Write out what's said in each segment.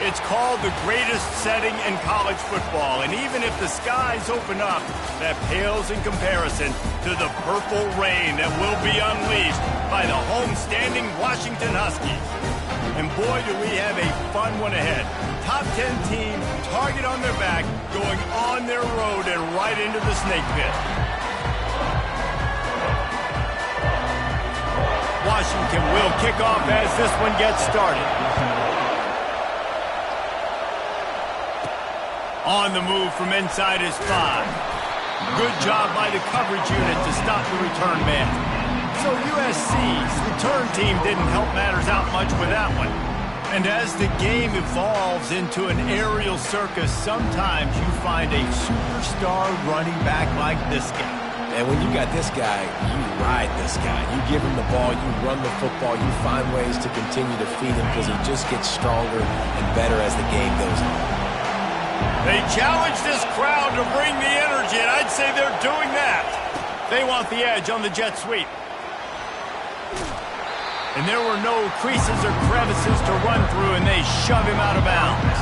It's called the greatest setting in college football, and even if the skies open up, that pales in comparison to the purple rain that will be unleashed by the homestanding Washington Huskies. And boy, do we have a fun one ahead. Top 10 team, target on their back, going on their road and right into the snake pit. Washington will kick off as this one gets started. On the move from inside his 5. Good job by the coverage unit to stop the return man. So USC's return team didn't help matters out much with that one. And as the game evolves into an aerial circus, sometimes you find a superstar running back like this guy. And when you got this guy, you ride this guy. You give him the ball, you run the football, you find ways to continue to feed him because he just gets stronger and better as the game goes on. They challenge this crowd to bring the energy, and I'd say they're doing that. They want the edge on the jet sweep. And there were no creases or crevices to run through, and they shove him out of bounds.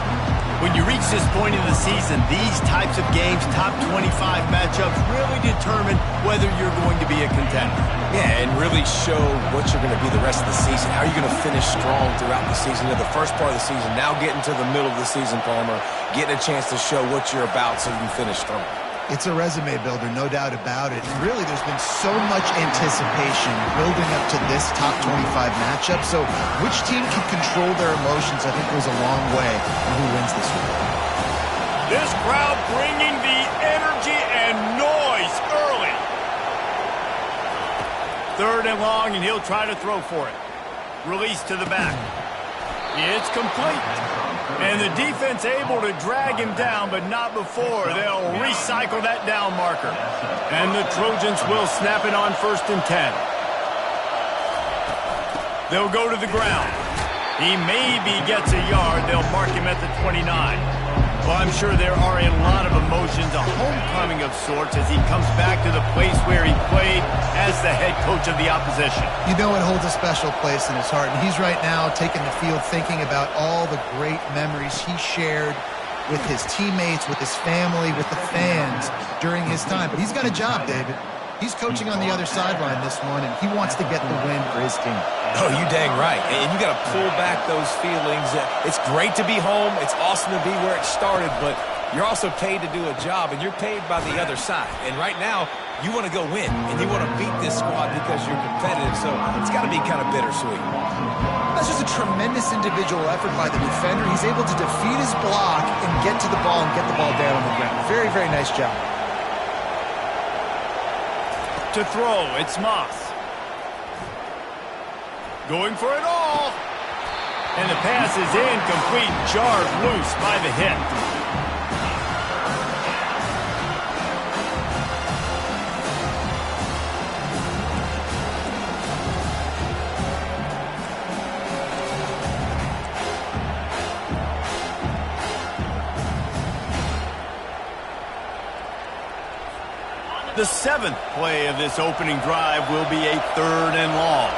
When you reach this point in the season, these types of games, top 25 matchups, really determine whether you're going to be a contender. Yeah, and really show what you're going to be the rest of the season. How are you going to finish strong throughout the season? The first part of the season, now getting to the middle of the season, Palmer, getting a chance to show what you're about so you can finish strong. It's a resume builder, no doubt about it. And really, there's been so much anticipation building up to this top 25 matchup. So which team can control their emotions, I think, goes a long way in who wins this one. This crowd bringing the energy and noise early. 3rd and long, and he'll try to throw for it. Release to the back. It's complete. And the defense able to drag him down, but not before. They'll recycle that down marker. And the Trojans will snap it on 1st and 10. They'll go to the ground. He maybe gets a yard. They'll mark him at the 29. Well, I'm sure there are a lot of emotions, a homecoming of sorts as he comes back to the place where he played as the head coach of the opposition. You know it holds a special place in his heart, and he's right now taking the field thinking about all the great memories he shared with his teammates, with his family, with the fans during his time. But he's got a job, David. He's coaching on the other sideline this one, and he wants to get the win for his team. Oh, you dang right. And you got to pull back those feelings. It's great to be home. It's awesome to be where it started, but you're also paid to do a job, and you're paid by the other side. And right now, you want to go win, and you want to beat this squad because you're competitive, so it's got to be kind of bittersweet. That's just a tremendous individual effort by the defender. He's able to defeat his block and get to the ball and get the ball down on the ground. Very, very nice job. To throw, it's Moss. Going for it all. And the pass is incomplete, jarred loose by the hit. The 7th play of this opening drive will be a 3rd and long.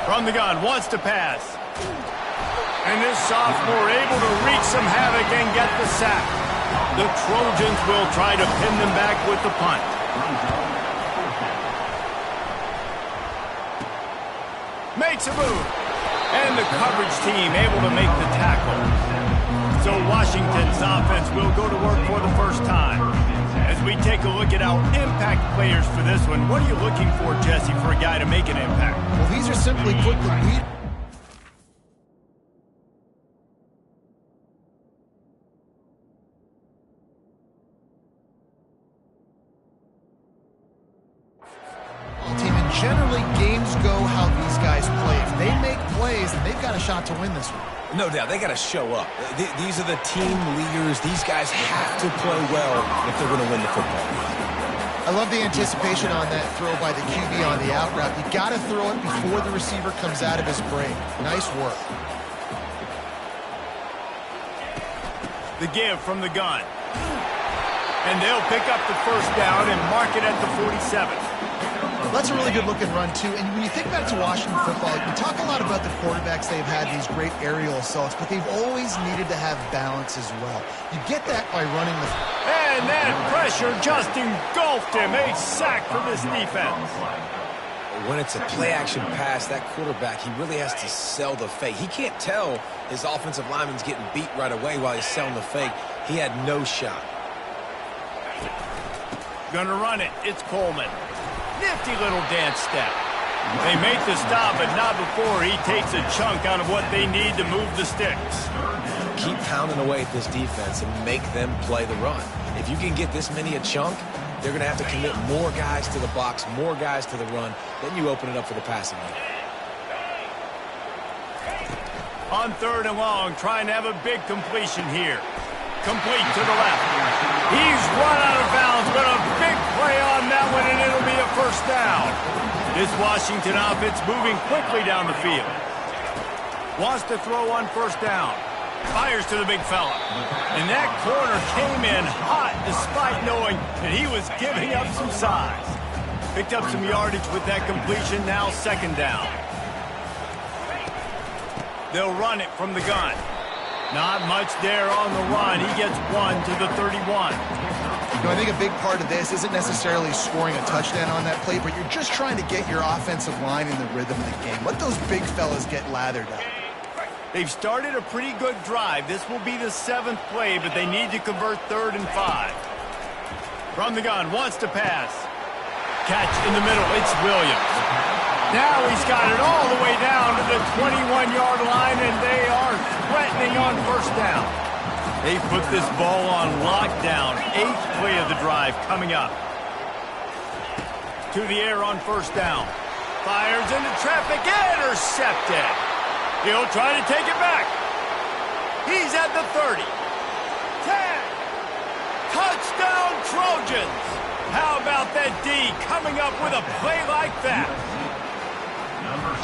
From the gun, wants to pass. And this sophomore able to wreak some havoc and get the sack. The Trojans will try to pin them back with the punt. Makes a move. And the coverage team able to make the tackle. So Washington's offense will go to work for the first time. As we take a look at our impact players for this one, what are you looking for, Jesse, for a guy to make an impact? Well, these are simply put the lead. Team, and generally games go how these guys play. If they make plays, then they've got a shot to win this one. No doubt. They got to show up. These are the team leaders. These guys have to play well if they're going to win the football. I love the anticipation on that throw by the QB on the out route. You got to throw it before the receiver comes out of his break. Nice work. The give from the gun. And they'll pick up the first down and mark it at the 47. Well, that's a really good-looking run, too. And when you think back to Washington football, we talk a lot about the quarterbacks. They've had these great aerial assaults, but they've always needed to have balance as well. You get that by running the... And that pressure just engulfed him. A sack for this defense. When it's a play-action pass, that quarterback, he really has to sell the fake. He can't tell his offensive lineman's getting beat right away while he's selling the fake. He had no shot. Gonna run it. It's Coleman. Nifty little dance step. They make the stop, but not before he takes a chunk out of what they need to move the sticks. Keep pounding away at this defense and make them play the run. If you can get this many a chunk, they're going to have to commit more guys to the box, more guys to the run. Then you open it up for the passing game. On 3rd and long, trying to have a big completion here. Complete to the left. He's run out of bounds, but a big play on that one, and it'll be a first down. This Washington offense moving quickly down the field. Wants to throw on 1st down. Fires to the big fella. And that corner came in hot despite knowing that he was giving up some size. Picked up some yardage with that completion, now 2nd down. They'll run it from the gun. Not much there on the run. He gets 1 to the 31. You know, I think a big part of this isn't necessarily scoring a touchdown on that play, but you're just trying to get your offensive line in the rhythm of the game. Let those big fellas get lathered up. They've started a pretty good drive. This will be the 7th play, but they need to convert 3rd and 5. From the gun, wants to pass. Catch in the middle. It's Williams. Now he's got it all the way down to the 21-yard line, and they are threatening on 1st down. They put this ball on lockdown. 8th play of the drive coming up. To the air on 1st down. Fires into traffic. Intercepted. He'll try to take it back. He's at the 30. 10. Touchdown Trojans. How about that D coming up with a play like that?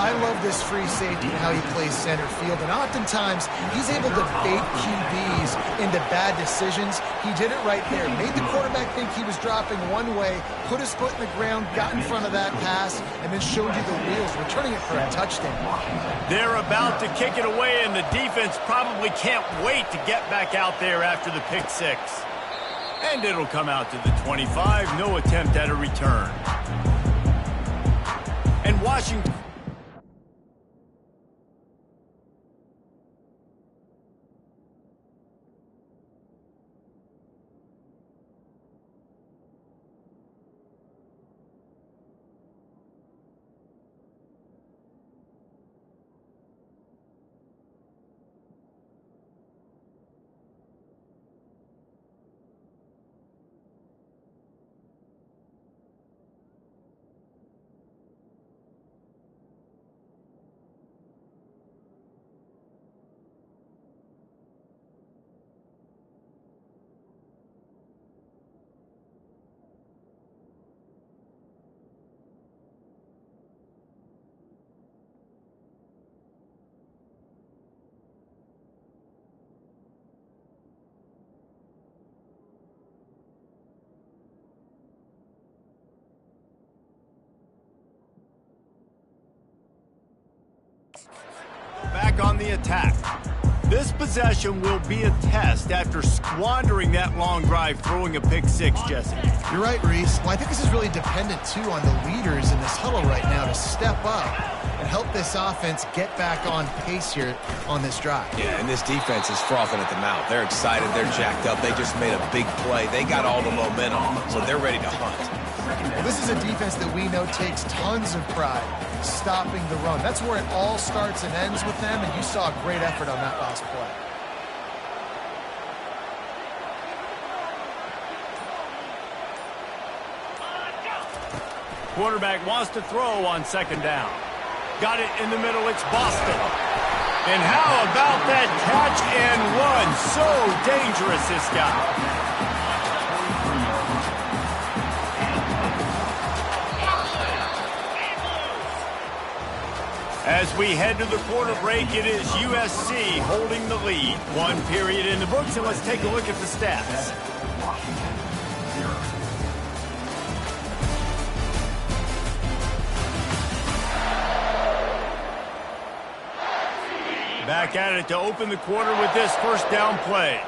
I love this free safety and how he plays center field, and oftentimes he's able to bait QBs into bad decisions. He did it right there. Made the quarterback think he was dropping one way, put his foot in the ground, got in front of that pass, and then showed you the wheels, returning it for a touchdown. They're about to kick it away, and the defense probably can't wait to get back out there after the pick 6. And it'll come out to the 25. No attempt at a return. And Washington... Back on the attack. This possession will be a test after squandering that long drive, throwing a pick 6, Jesse. You're right, Reese. Well, I think this is really dependent, too, on the leaders in this huddle right now to step up and help this offense get back on pace here on this drive. Yeah, and this defense is frothing at the mouth. They're excited. They're jacked up. They just made a big play. They got all the momentum, so they're ready to hunt. Well, this is a defense that we know takes tons of pride stopping the run. That's where it all starts and ends with them, and you saw a great effort on that last play. Quarterback wants to throw on 2nd down. Got it in the middle. It's Boston. And how about that catch and run? So dangerous, this guy. As we head to the quarter break, it is USC holding the lead. 1 period in the books, and let's take a look at the stats. Back at it to open the quarter with this first down play.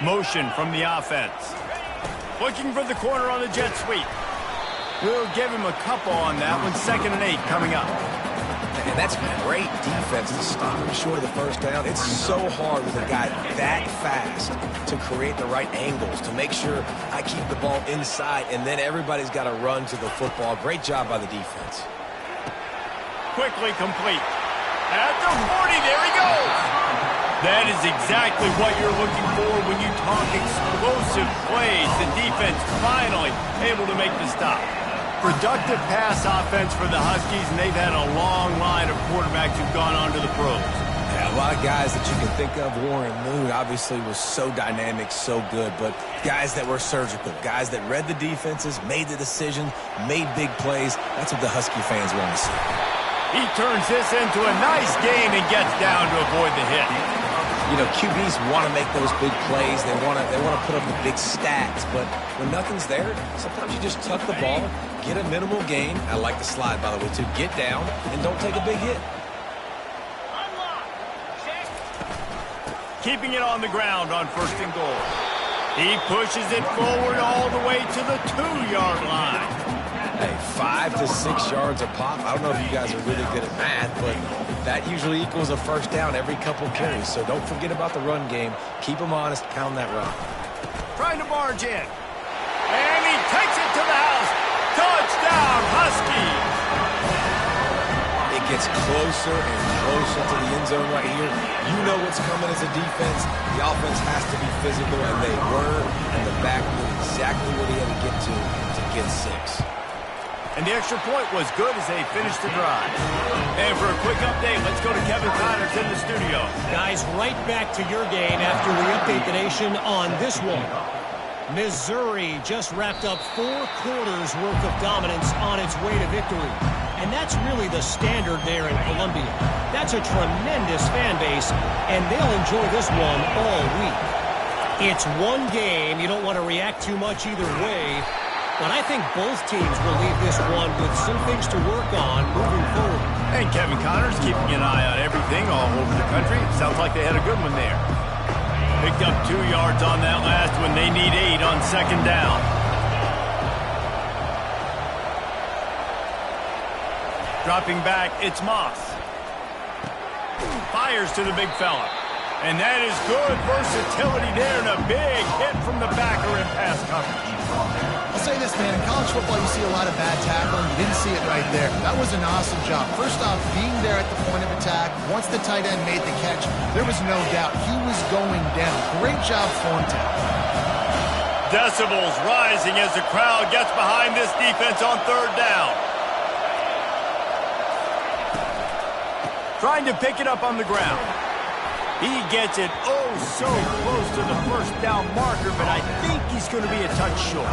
Motion from the offense. Looking for the corner on the jet sweep. We'll give him a couple on that one. 2nd and 8 coming up. And that's great defense to stop him short of the first down. It's so hard with a guy that fast to create the right angles, to make sure I keep the ball inside, and then everybody's got to run to the football. Great job by the defense. Quickly complete. At the 40, there he goes. That is exactly what you're looking for when you talk explosive plays. The defense finally able to make the stop. Productive pass offense for the Huskies, and they've had a long line of quarterbacks who've gone on to the pros. Yeah, a lot of guys that you can think of. Warren Moon obviously was so dynamic, so good, but guys that were surgical, guys that read the defenses, made the decision, made big plays. That's what the Husky fans want to see. He turns this into a nice gain and gets down to avoid the hit. You know, QBs want to make those big plays. They want to put up the big stats. But when nothing's there, sometimes you just tuck the ball, get a minimal gain. I like the slide, by the way, to get down and don't take a big hit. Keeping it on the ground on 1st and goal. He pushes it forward all the way to the 2-yard line. Hey, 5 to 6 yards a pop. I don't know if you guys are really good at math, but that usually equals a first down every couple carries. So don't forget about the run game. Keep them honest. Pound that rock. Trying to barge in. And he takes it to the house. Touchdown, Huskies. It gets closer and closer to the end zone right here. You know what's coming as a defense. The offense has to be physical, and they were. And the back knew exactly what he had to get 6. And the extra point was good as they finished the drive. And for a quick update, let's go to Kevin Connors in the studio. Guys, right back to your game after we update the nation on this one. Missouri just wrapped up 4 quarters worth of dominance on its way to victory. And that's really the standard there in Columbia. That's a tremendous fan base, and they'll enjoy this one all week. It's one game. You don't want to react too much either way. But I think both teams will leave this one with some things to work on moving forward. And Kevin Connors keeping an eye on everything all over the country. Sounds like they had a good one there. Picked up 2 yards on that last one. They need 8 on 2nd down. Dropping back, it's Moss. Fires to the big fella. And that is good versatility there, and a big hit from the backer in pass coverage. I'll say this, man. In college football, you see a lot of bad tackling. You didn't see it right there. That was an awesome job. First off, being there at the point of attack. Once the tight end made the catch, there was no doubt he was going down. Great job form tackle. Decibels rising as the crowd gets behind this defense on 3rd down. Trying to pick it up on the ground. He gets it so close to the first down marker, but I think he's going to be a touch short.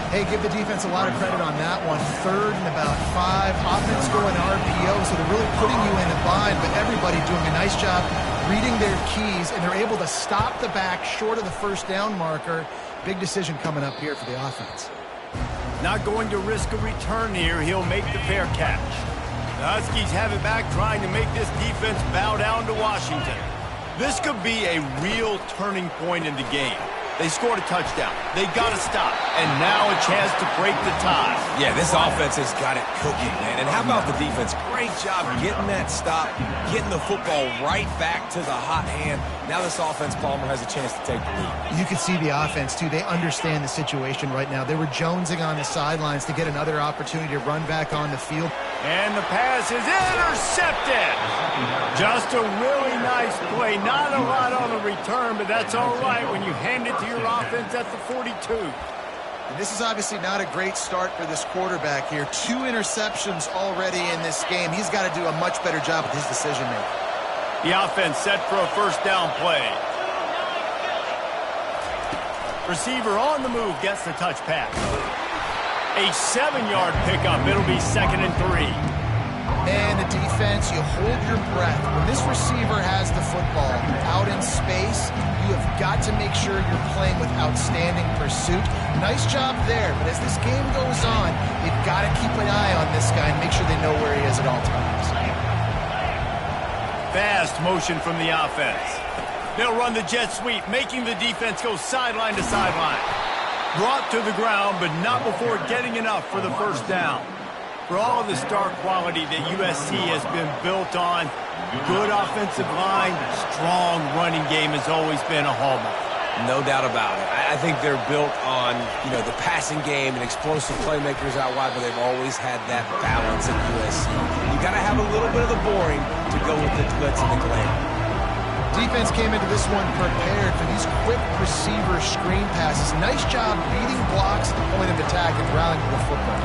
Hey, give the defense a lot of credit on that one. 3rd and about 5. Offense going RPO, so they're really putting you in a bind, but everybody doing a nice job reading their keys, and they're able to stop the back short of the first down marker. Big decision coming up here for the offense. Not going to risk a return here. He'll make the fair catch. The Huskies have it back, trying to make this defense bow down to Washington. This could be a real turning point in the game. They scored a touchdown. They got to stop. And now a chance to break the tie. Yeah, this offense has got it cooking, man. And how about the defense? Great job getting that stop, getting the football right back to the hot hand. Now this offense, Palmer, has a chance to take the lead. You can see the offense, too. They understand the situation right now. They were jonesing on the sidelines to get another opportunity to run back on the field. And the pass is intercepted. Just a really nice play. Not a lot on the return, but that's all right when you hand it to your offense at the 42. And this is obviously not a great start for this quarterback here. 2 interceptions already in this game. He's got to do a much better job with his decision-making. The offense set for a first down play. Receiver on the move gets the touch pass. A 7-yard pickup. It'll be 2nd and 3. And the defense, you hold your breath. When this receiver has the football out in space, you have got to make sure you're playing with outstanding pursuit. Nice job there, but as this game goes on, they've got to keep an eye on this guy and make sure they know where he is at all times. fast motion from the offense. They'll run the jet sweep, making the defense go sideline to sideline. Brought to the ground, but not before getting enough for the first down. For all of the star quality that USC has been built on, good offensive line, strong running game has always been a hallmark. No doubt about it. I think they're built on, the passing game and explosive playmakers out wide, but they've always had that balance at USC. You got to have a little bit of the boring to go with the blitz and the glare. Defense came into this one prepared for these quick receiver screen passes. Nice job beating blocks at the point of attack and rallying to the football.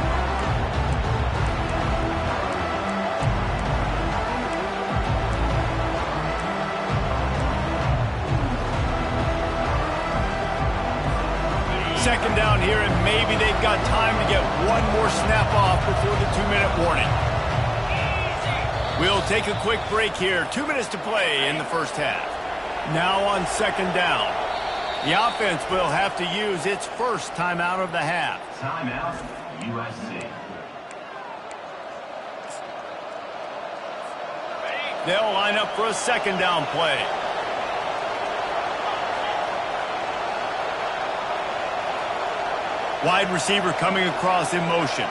Second down here, and maybe they've got time to get one more snap off before the 2-minute warning. We'll take a quick break here. 2 minutes to play in the first half. Now on second down. The offense will have to use its first timeout of the half. Timeout, USC. They'll line up for a second down play. Wide receiver coming across in motion.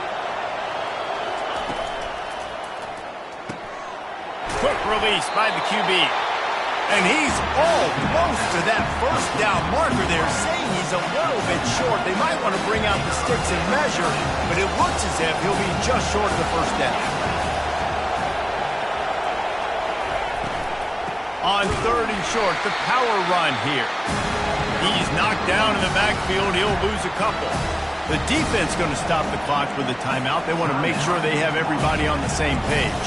Quick release by the QB. And he's almost to that first down marker there, saying he's a little bit short. They might want to bring out the sticks and measure, but it looks as if he'll be just short of the first down. On third and short, the power run here. He's knocked down in the backfield. He'll lose a couple. The defense going to stop the clock with a timeout. They want to make sure they have everybody on the same page.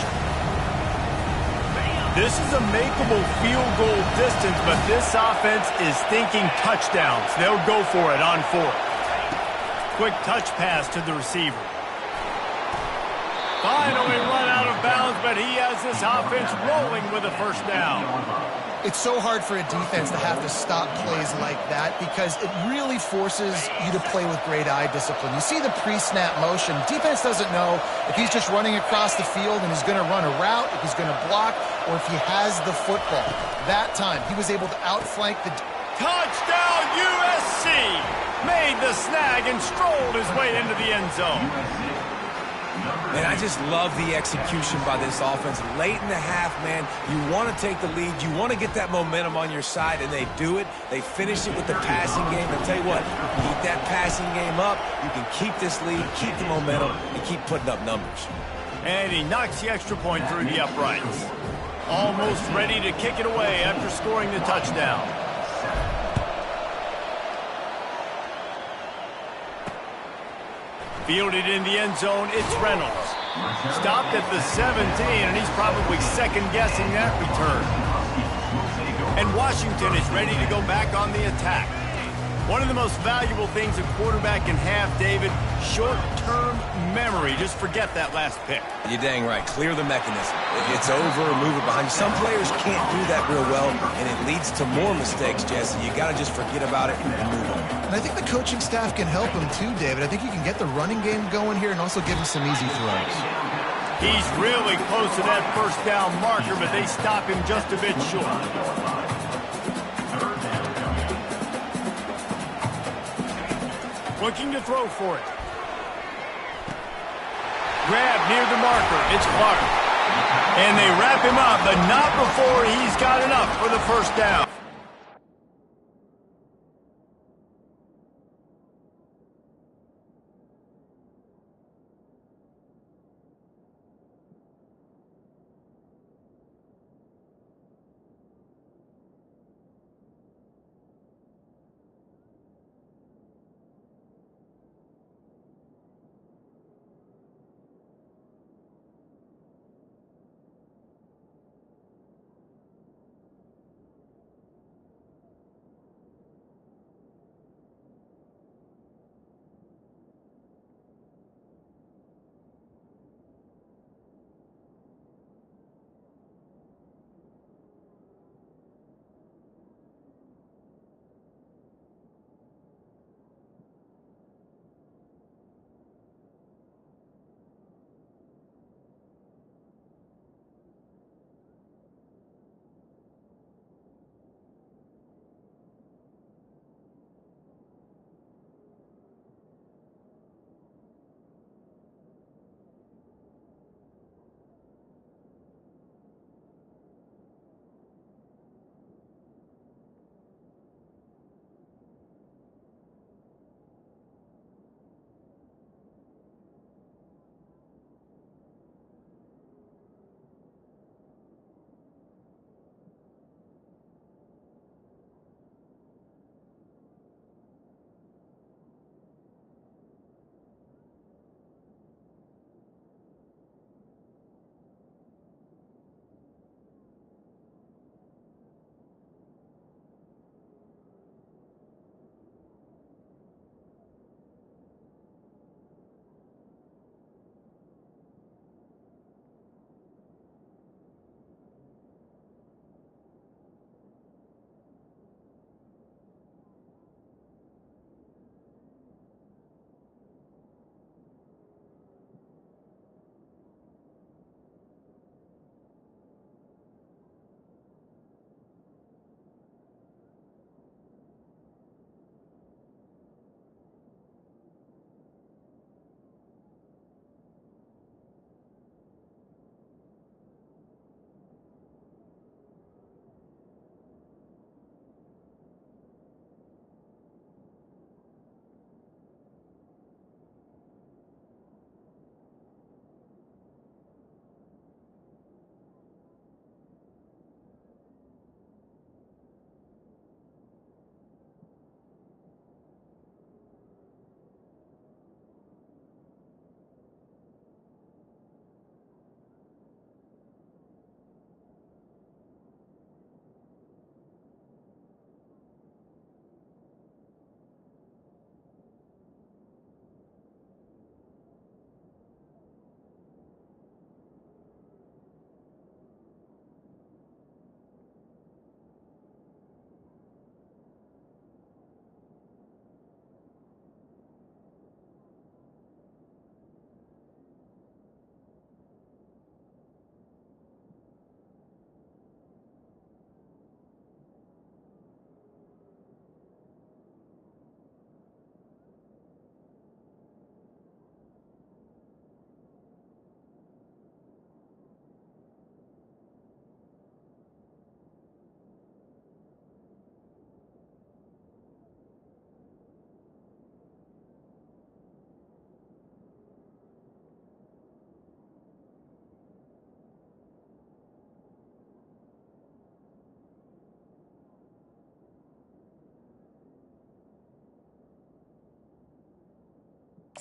This is a makeable field goal distance, but this offense is thinking touchdowns. They'll go for it on fourth. Quick touch pass to the receiver. Finally run out of bounds, but he has this offense rolling with a first down. It's so hard for a defense to have to stop plays like that because it really forces you to play with great eye discipline. You see the pre-snap motion. Defense doesn't know if he's just running across the field and he's going to run a route, if he's going to block, or if he has the football. That time, he was able to outflank the... Touchdown USC! Made the snag and strolled his way into the end zone. And I just love the execution by this offense. Late in the half, man, you want to take the lead. You want to get that momentum on your side, and they do it. They finish it with the passing game. And I'll tell you what, keep that passing game up. You can keep this lead, keep the momentum, and keep putting up numbers. And he knocks the extra point through the uprights. Almost ready to kick it away after scoring the touchdown. Fielded in the end zone, it's Reynolds. Stopped at the 17, and he's probably second-guessing that return. And Washington is ready to go back on the attack. One of the most valuable things a quarterback can have, David, short-term memory. Just forget that last pick. You're dang right. Clear the mechanism. It's over, move it behind you. Some players can't do that real well, and it leads to more mistakes, Jesse. You got to just forget about it and move on. And I think the coaching staff can help him too, David. I think you can get the running game going here and also give him some easy throws. He's really close to that first down marker, but they stop him just a bit short. Looking to throw for it. Grab near the marker. It's Clark. And they wrap him up, but not before he's got enough for the first down.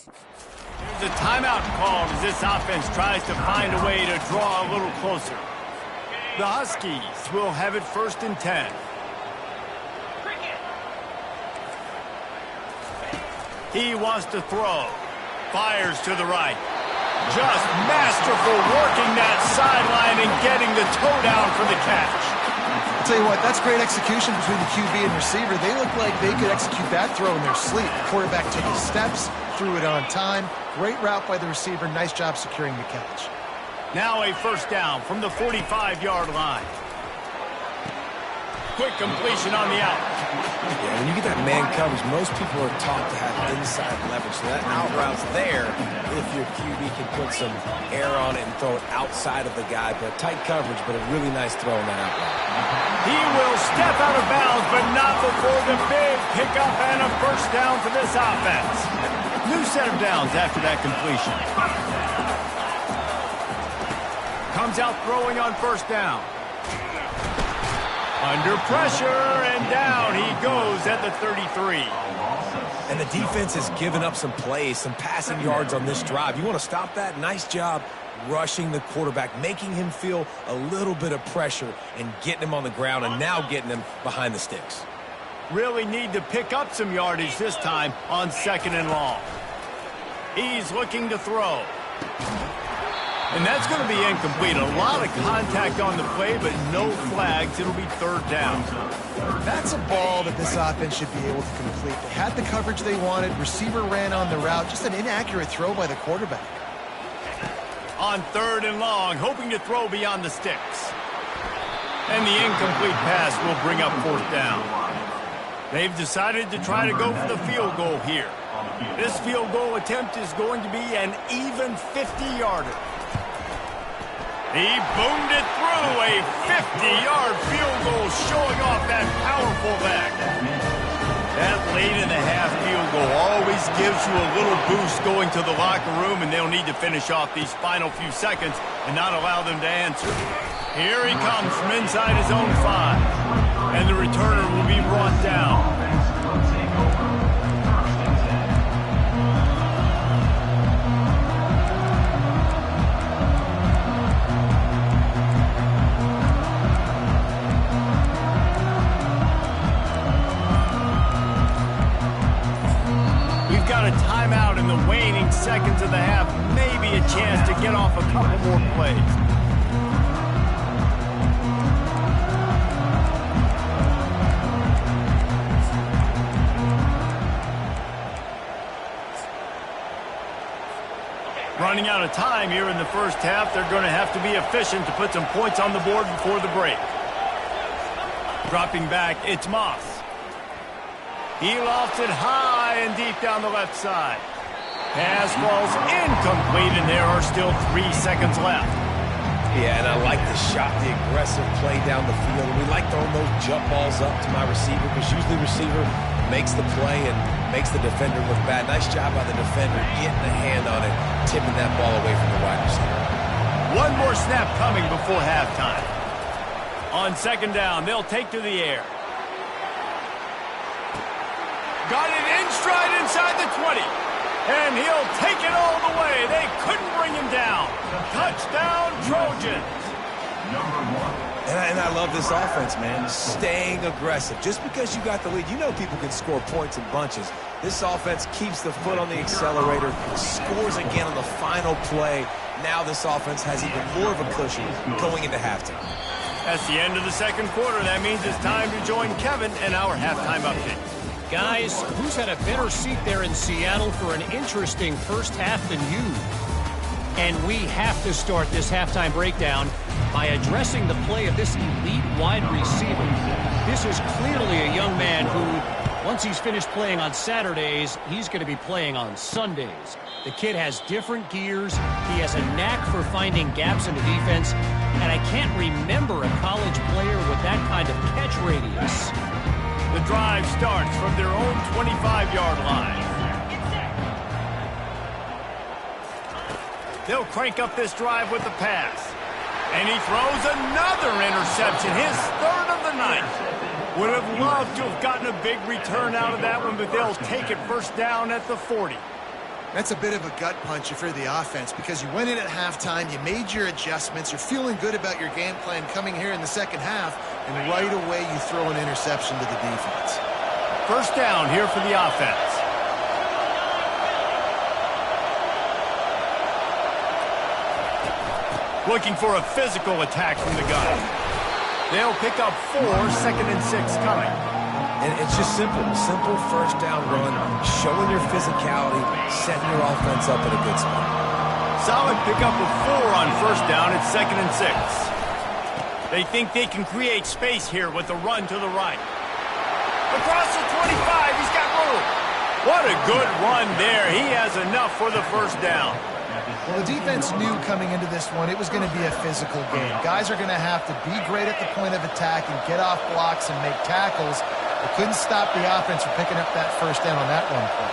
There's a timeout called as this offense tries to find a way to draw a little closer. The Huskies will have it 1st and 10. He wants to throw. Fires to the right. Just masterful working that sideline and getting the toe down for the catch. I'll tell you what, that's great execution between the QB and receiver. They look like they could execute that throw in their sleep. The quarterback took his steps, threw it on time. Great route by the receiver. Nice job securing the catch. Now a 1st down from the 45-yard line. Quick completion on the out. Yeah, when you get that man coverage, most people are taught to have inside leverage. So that out route's there if your QB can put some air on it and throw it outside of the guy. But tight coverage, but a really nice throw in that out route. He will step out of bounds, but not before the big pickup and a 1st down for this offense. New set of downs after that completion. Comes out throwing on 1st down. Under pressure, and down he goes at the 33. And the defense has given up some plays, some passing yards on this drive. You want to stop that? Nice job rushing the quarterback, making him feel a little bit of pressure and getting him on the ground and now getting him behind the sticks. Really need to pick up some yardage this time on 2nd and long. He's looking to throw. And that's going to be incomplete. A lot of contact on the play, but no flags. It'll be 3rd down. That's a ball that this offense should be able to complete. They had the coverage they wanted. Receiver ran on the route. Just an inaccurate throw by the quarterback. On 3rd and long, hoping to throw beyond the sticks. And the incomplete pass will bring up 4th down. They've decided to try to go for the field goal here. This field goal attempt is going to be an even 50-yarder. He boomed it through, a 50-yard field goal showing off that powerful back. That late in the half field goal always gives you a little boost going to the locker room, and they'll need to finish off these final few seconds and not allow them to answer. Here he comes from inside his own 5, and the returner will be brought down. Got a timeout in the waning seconds of the half. Maybe a chance to get off a couple more plays. Running out of time here in the 1st half. They're going to have to be efficient to put some points on the board before the break. Dropping back, it's Moss. He lofts it high and deep down the left side. Pass falls incomplete, and there are still 3 seconds left. Yeah, and I like the shot, the aggressive play down the field. We like throwing those jump balls up to my receiver because usually the receiver makes the play and makes the defender look bad. Nice job by the defender getting a hand on it, tipping that ball away from the wide receiver. One more snap coming before halftime. On 2nd down, they'll take to the air. Got it in stride inside the 20. And he'll take it all the way. They couldn't bring him down. Touchdown, Trojans. And I love this offense, man. Staying aggressive. Just because you got the lead, you know people can score points in bunches. This offense keeps the foot on the accelerator, scores again on the final play. Now this offense has even more of a cushion going into halftime. That's the end of the 2nd quarter. That means it's time to join Kevin in our halftime update. Guys, who's had a better seat there in Seattle for an interesting 1st half than you? And we have to start this halftime breakdown by addressing the play of this elite wide receiver. This is clearly a young man who, once he's finished playing on Saturdays, he's going to be playing on Sundays. The kid has different gears. He has a knack for finding gaps in the defense. And I can't remember a college player with that kind of catch radius. The drive starts from their own 25-yard line. They'll crank up this drive with the pass. And he throws another interception, his 3rd of the night. Would have loved to have gotten a big return out of that one, but they'll take it 1st down at the 40. That's a bit of a gut punch if you're the offense, because you went in at halftime, you made your adjustments, you're feeling good about your game plan coming here in the second half, and right away you throw an interception to the defense. First down here for the offense. Looking for a physical attack from the gun. They'll pick up 4, 2nd and 6 coming. And it's just simple first down run, showing your physicality, setting your offense up in a good spot. Solid pickup of 4 on first down at 2nd and 6. They think they can create space here with the run to the right. Across the 25, he's got room. What a good run there. He has enough for the first down. Well, the defense knew coming into this one it was going to be a physical game. Guys are going to have to be great at the point of attack and get off blocks and make tackles. They couldn't stop the offense from picking up that first down on that one play.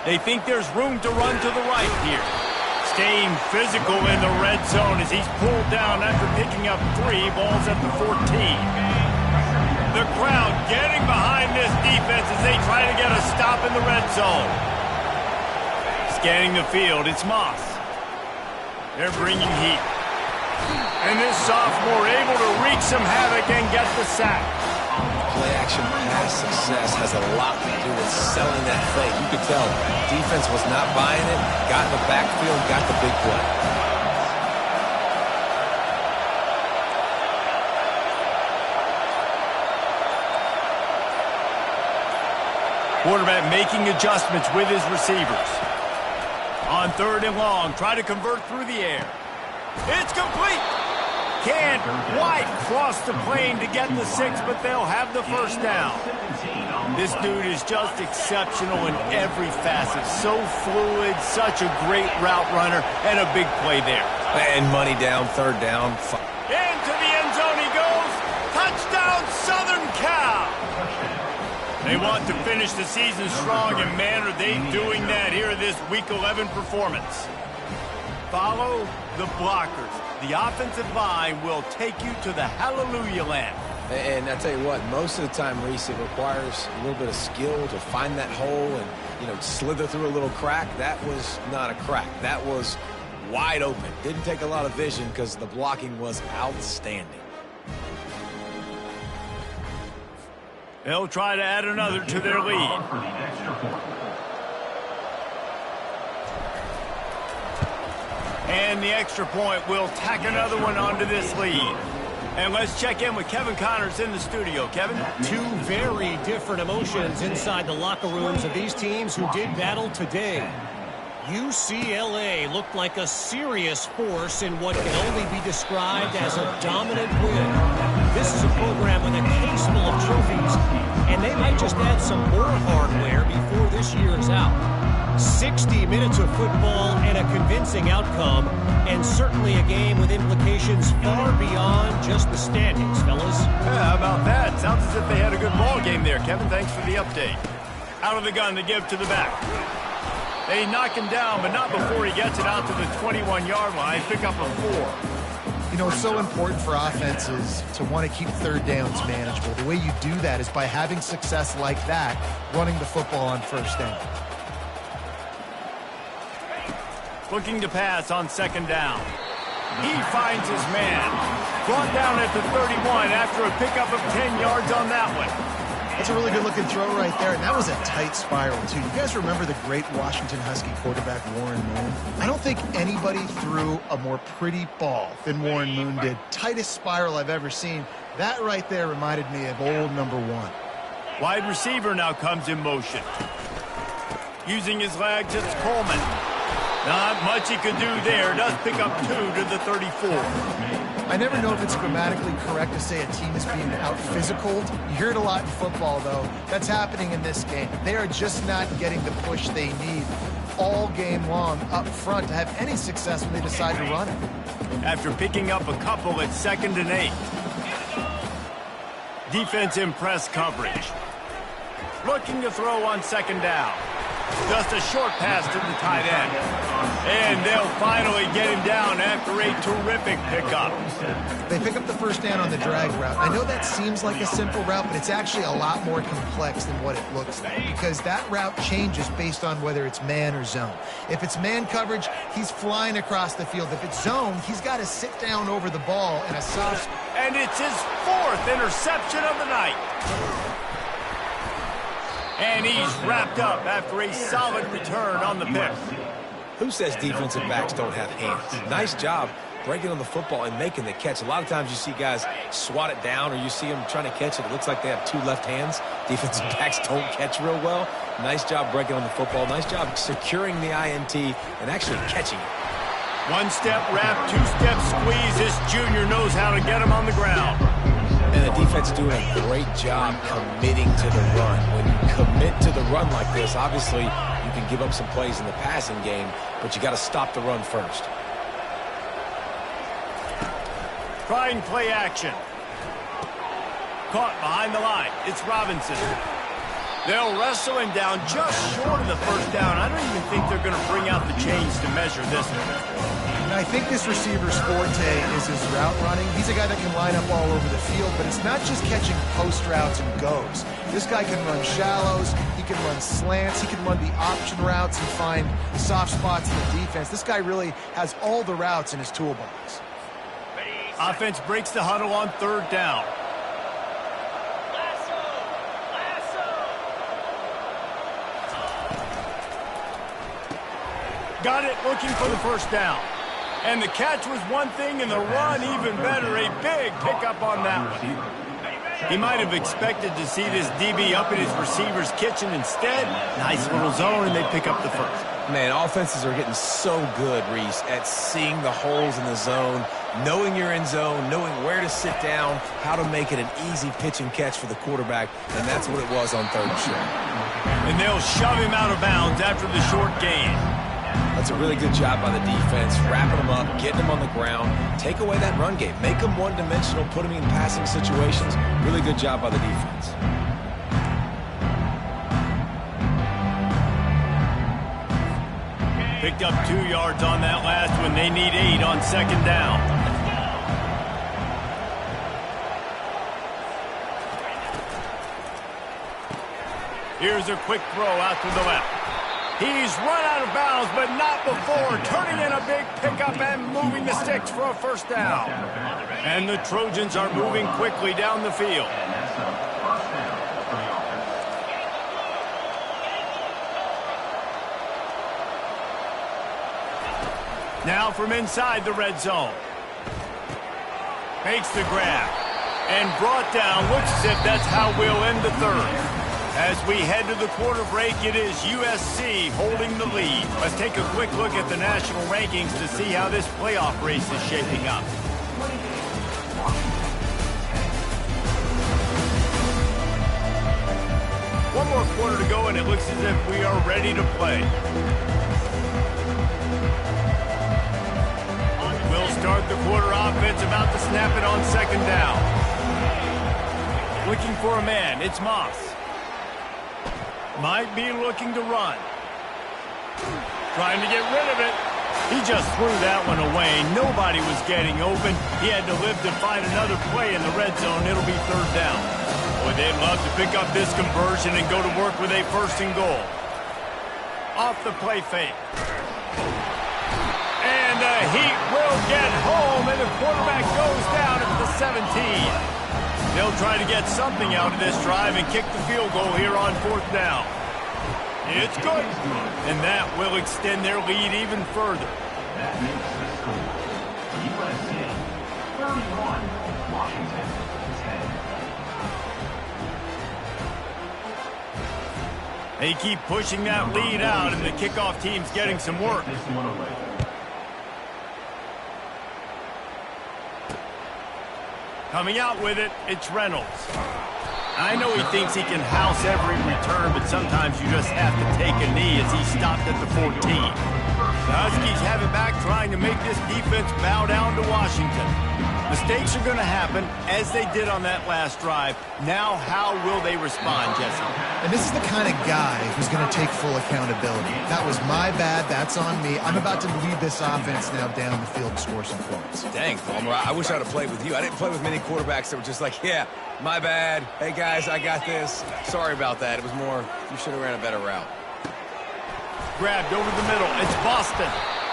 They think there's room to run to the right here. Staying physical in the red zone as he's pulled down after picking up 3 balls at the 14. The crowd getting behind this defense as they try to get a stop in the red zone. Scanning the field, it's Moss. They're bringing heat. And this sophomore able to wreak some havoc and get the sack. Play-action pass success has a lot to do with selling that fake. You could tell defense was not buying it, got in the backfield, got the big play. Quarterback making adjustments with his receivers. On 3rd and long, try to convert through the air. It's complete. Can't quite cross the plane to get the 6, but they'll have the first down. This dude is just exceptional in every facet. So fluid, such a great route runner, and a big play there. And money down, 3rd down. Into the end zone he goes. Touchdown, Southern Cal. They want to finish the season strong, and man, are they doing that here in this Week 11 performance. Follow the blockers. The offensive line will take you to the hallelujah land. And I tell you what, most of the time, Reese, it requires a little bit of skill to find that hole and, slither through a little crack. That was not a crack. That was wide open. Didn't take a lot of vision because the blocking was outstanding. They'll try to add another to their lead. And the extra point will tack another one onto this lead. And let's check in with Kevin Connors in the studio. Kevin? 2 very different emotions inside the locker rooms of these teams who did battle today. UCLA looked like a serious force in what can only be described as a dominant win. This is a program with a case full of trophies, and they might just add some more hardware before this year is out. 60 minutes of football and a convincing outcome, and certainly a game with implications far beyond just the standings, fellas. Yeah, how about that? Sounds as if they had a good ball game there, Kevin. Thanks for the update. Out of the gun to give to the back. They knock him down, but not before he gets it out to the 21-yard line. Pick up a 4. It's so important for offenses to want to keep 3rd downs manageable. The way you do that is by having success like that, running the football on first down. Looking to pass on 2nd down. He finds his man. Brought down at the 31 after a pickup of 10 yards on that one. That's a really good-looking throw right there, and that was a tight spiral, too. You guys remember the great Washington Husky quarterback Warren Moon? I don't think anybody threw a more pretty ball than Warren Moon did. Tightest spiral I've ever seen. That right there reminded me of old number 1. Wide receiver now comes in motion. Using his legs, it's Coleman. Not much he could do there. Does pick up 2 to the 34. I never know if it's grammatically correct to say a team is being out-physicaled. You hear it a lot in football, though. That's happening in this game. They are just not getting the push they need all game long up front to have any success when they decide to run it. After picking up a couple at 2nd and 8. Defense in press coverage. Looking to throw on 2nd down. Just a short pass to the tight end. And they'll finally get him down after a terrific pickup. They pick up the first down on the drag route. I know that seems like a simple route, but it's actually a lot more complex than what it looks like because that route changes based on whether it's man or zone. If it's man coverage, he's flying across the field. If it's zone, he's got to sit down over the ball in a soft spot. And it's his 4th interception of the night. And he's wrapped up after a solid return on the pick. Who says defensive backs don't have hands? Nice job breaking on the football and making the catch. A lot of times you see guys swat it down or you see them trying to catch it. It looks like they have 2 left hands. Defensive backs don't catch real well. Nice job breaking on the football. Nice job securing the INT and actually catching it. 1-step wrap, 2-step squeeze. This junior knows how to get him on the ground. And the defense doing a great job committing to the run. When you commit to the run like this, obviously you can give up some plays in the passing game, but you got to stop the run first. Trying play action. Caught behind the line. It's Robinson. They'll wrestle him down just short of the first down. I don't even think they're going to bring out the chains to measure this one. And I think this receiver's forte is his route running. He's a guy that can line up all over the field, but it's not just catching post routes and goes. This guy can run shallows, he can run slants, he can run the option routes and find soft spots in the defense. This guy really has all the routes in his toolbox. Offense breaks the huddle on 3rd down. Got it, looking for the first down. And the catch was one thing, and the run even better. A big pickup on that one. He might have expected to see this DB up in his receiver's kitchen. Instead, nice little zone, and they pick up the first. Man, offenses are getting so good, Reese, at seeing the holes in the zone, knowing you're in zone, knowing where to sit down, how to make it an easy pitch and catch for the quarterback, and that's what it was on 3rd and short. And they'll shove him out of bounds after the short gain. That's a really good job by the defense, wrapping them up, getting them on the ground, take away that run game, make them one-dimensional, put them in passing situations. Really good job by the defense. Picked up 2 yards on that last one. They need 8 on 2nd down. Here's a quick throw out to the left. He's run out of bounds, but not before turning in a big pickup and moving the sticks for a first down. And the Trojans are moving quickly down the field. Now from inside the red zone. Makes the grab. And brought down. Looks as if that's how we'll end the 3rd. As we head to the quarter break, it is USC holding the lead. Let's take a quick look at the national rankings to see how this playoff race is shaping up. One more quarter to go, and it looks as if we are ready to play. We'll start the quarter offense, about to snap it on 2nd down. Looking for a man, it's Moss. Might be looking to run. Trying to get rid of it. He just threw that one away. Nobody was getting open. He had to live to find another play in the red zone. It'll be 3rd down. Boy, they'd love to pick up this conversion and go to work with a 1st and goal. Off the play fake. And the Heat will get home, and the quarterback goes down at the 17. They'll try to get something out of this drive and kick the field goal here on 4th down. It's good, and that will extend their lead even further. USC 31, Washington 10. They keep pushing that lead out, and the kickoff team's getting some work. This one away. Coming out with it, it's Reynolds. I know he thinks he can house every return, but sometimes you just have to take a knee as he stopped at the 14. The Huskies have it back, trying to make this defense bow down to Washington. Mistakes are going to happen, as they did on that last drive. Now, how will they respond, Jesse? And this is the kind of guy who's going to take full accountability. That was my bad. That's on me. I'm about to lead this offense now down the field and score some points. Dang, Palmer, I wish I would have played with you. I didn't play with many quarterbacks that were just like, yeah, my bad. Hey, guys, I got this. Sorry about that. It was more, you should have ran a better route. Grabbed over the middle. It's Boston.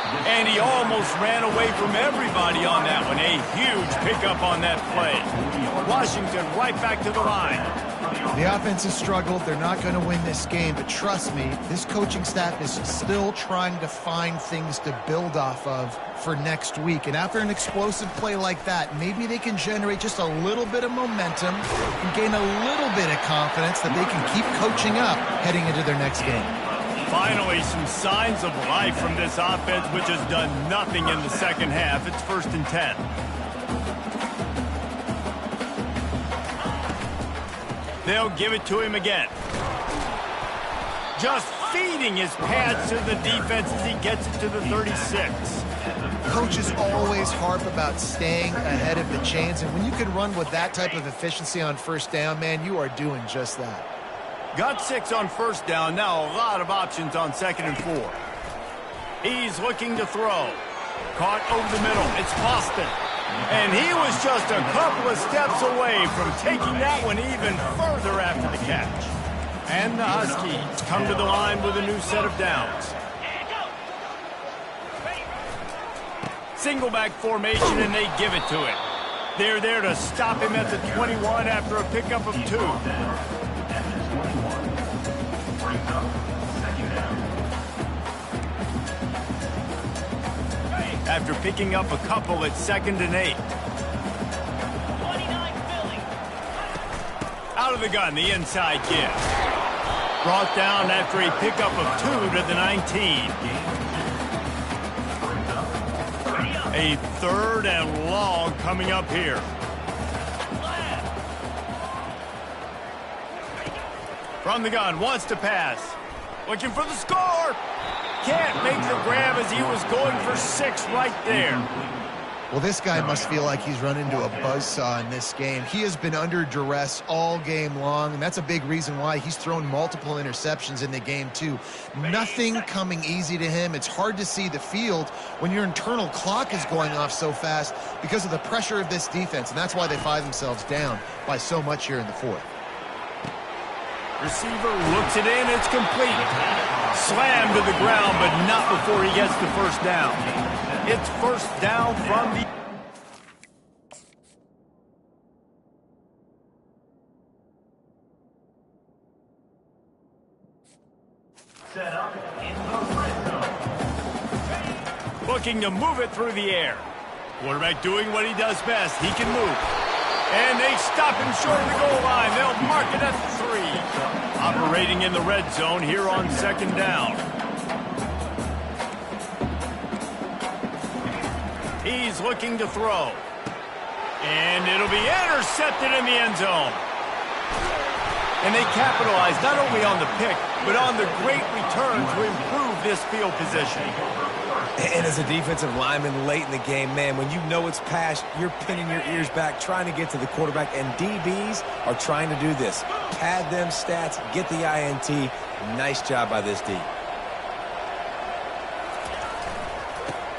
And he almost ran away from everybody on that one. A huge pickup on that play. Washington right back to the line. The offense has struggled. They're not going to win this game, but trust me, this coaching staff is still trying to find things to build off of for next week. And after an explosive play like that, maybe they can generate just a little bit of momentum and gain a little bit of confidence that they can keep coaching up heading into their next game. Finally, some signs of life from this offense, which has done nothing in the second half. It's 1st and 10. They'll give it to him again. Just feeding his pads to the defense as he gets it to the 36. Coaches always harp about staying ahead of the chains, and when you can run with that type of efficiency on first down, man, you are doing just that. Got 6 on first down. Now a lot of options on 2nd and 4. He's looking to throw. Caught over the middle. It's Boston. And he was just a couple of steps away from taking that one even further after the catch. And the Huskies come to the line with a new set of downs. Single back formation, and they give it to him. They're there to stop him at the 21 after a pickup of 2. After picking up a couple at 2nd and 8. Out of the gun, the inside give. Brought down after a pickup of 2 to the 19. A 3rd and long coming up here. From the gun, wants to pass. Looking for the score. Can't make the grab as he was going for 6 right there. Well, this guy must feel like he's run into a buzzsaw in this game. He has been under duress all game long, and that's a big reason why he's thrown multiple interceptions in the game, too. Nothing coming easy to him. It's hard to see the field when your internal clock is going off so fast because of the pressure of this defense, and that's why they find themselves down by so much here in the 4th. Receiver looks it in. It's complete. Slammed to the ground, but not before he gets the first down. It's first down from the... Set up in the red zone. Looking to move it through the air. Quarterback doing what he does best. He can move. And they stop him short of the goal line. They'll mark it at the 3. Operating in the red zone here on 2nd down. He's looking to throw. And it'll be intercepted in the end zone. And they capitalize not only on the pick, but on the great return to improve this field position. And as a defensive lineman late in the game, man, when you know it's past, you're pinning your ears back, trying to get to the quarterback, and DBs are trying to do this. Pad them stats, get the INT. Nice job by this D.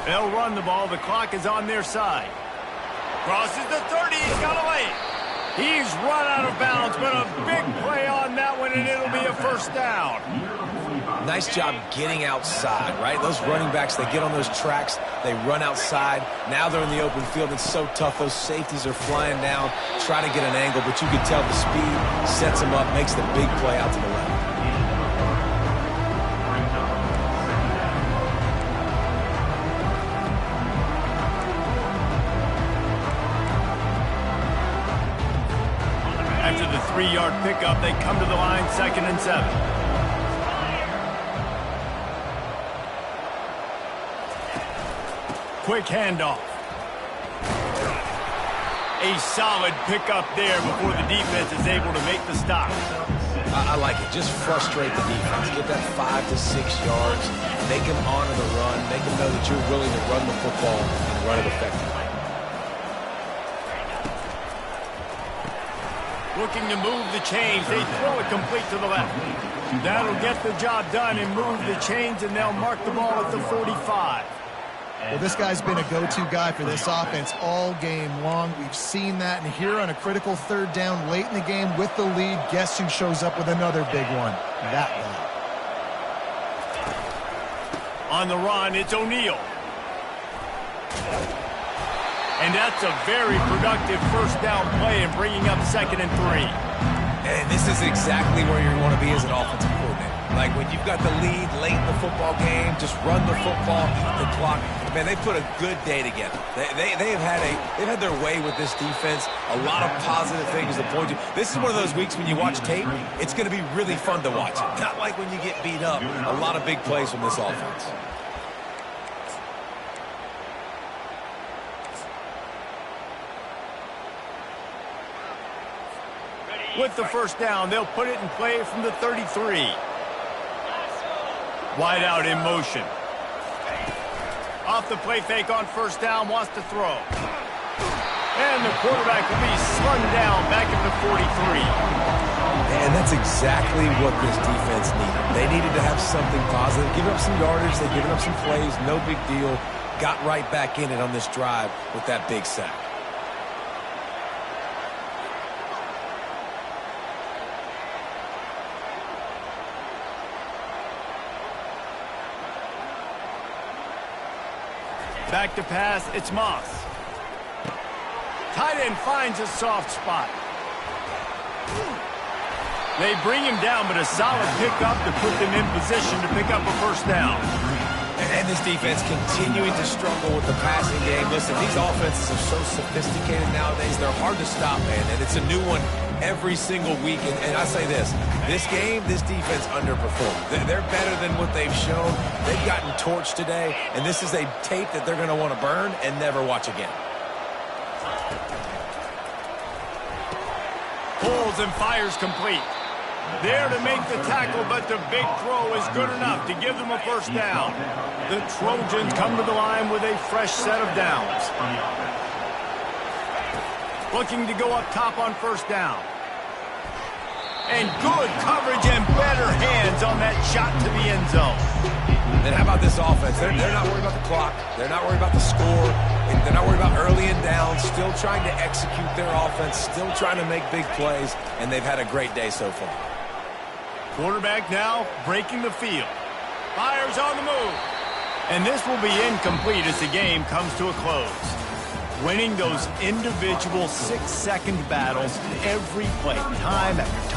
They'll run the ball. The clock is on their side. Crosses the 30. He's got away. He's run out of bounds, but a big play on that one, and it'll be a first down. Nice job getting outside, right? Those running backs, they get on those tracks, they run outside. Now they're in the open field. It's so tough. Those safeties are flying down, try to get an angle, but you can tell the speed sets them up, makes the big play out to the left. After the 3-yard pickup, they come to the line, 2nd and 7. Quick handoff. A solid pickup there before the defense is able to make the stop. I like it. Just frustrate the defense. Get that 5 to 6 yards. Make them honor the run. Make them know that you're willing to run the football and run it effectively. Looking to move the chains. They throw it complete to the left. That'll get the job done and move the chains, and they'll mark the ball at the 45. Well, this guy's been a go-to guy for this offense all game long. We've seen that, and here on a critical third down late in the game with the lead, guess who shows up with another big one? That guy. On the run, it's O'Neal. And that's a very productive first down play and bringing up 2nd and 3. And this is exactly where you want to be as an offensive coordinator. Like when you've got the lead late in the football game, just run the football, eat the clock. Man, they put a good day together. They've had their way with this defense. A lot of positive things to point to. This is one of those weeks when you watch tape, it's going to be really fun to watch. Not like when you get beat up. A lot of big plays from this offense. With the first down, they'll put it in play from the 33. Wide out in motion. Off the play fake on first down, wants to throw. And the quarterback will be slung down back at the 43. And that's exactly what this defense needed. They needed to have something positive. Give up some yardage, they've given up some plays, no big deal. Got right back in it on this drive with that big sack. Back to pass, it's Moss. Tight end finds a soft spot. They bring him down, but a solid pickup to put them in position to pick up a first down. And this defense continuing to struggle with the passing game. Listen, these offenses are so sophisticated nowadays. They're hard to stop, man. And it's a new one every single week. And I say this game, this defense underperformed. They're better than what they've shown. They've gotten torched today. And this is a tape that they're going to want to burn and never watch again. Pulls and fires complete. There to make the tackle, but the big throw is good enough to give them a first down. The Trojans come to the line with a fresh set of downs. Looking to go up top on first down. And good coverage and better hands on that shot to the end zone. Then how about this offense? They're not worried about the clock. They're not worried about the score. They're not worried about early and down. Still trying to execute their offense. Still trying to make big plays. And they've had a great day so far. Quarterback now breaking the field. Fires on the move. And this will be incomplete as the game comes to a close. Winning those individual 6-second battles every play, time after time.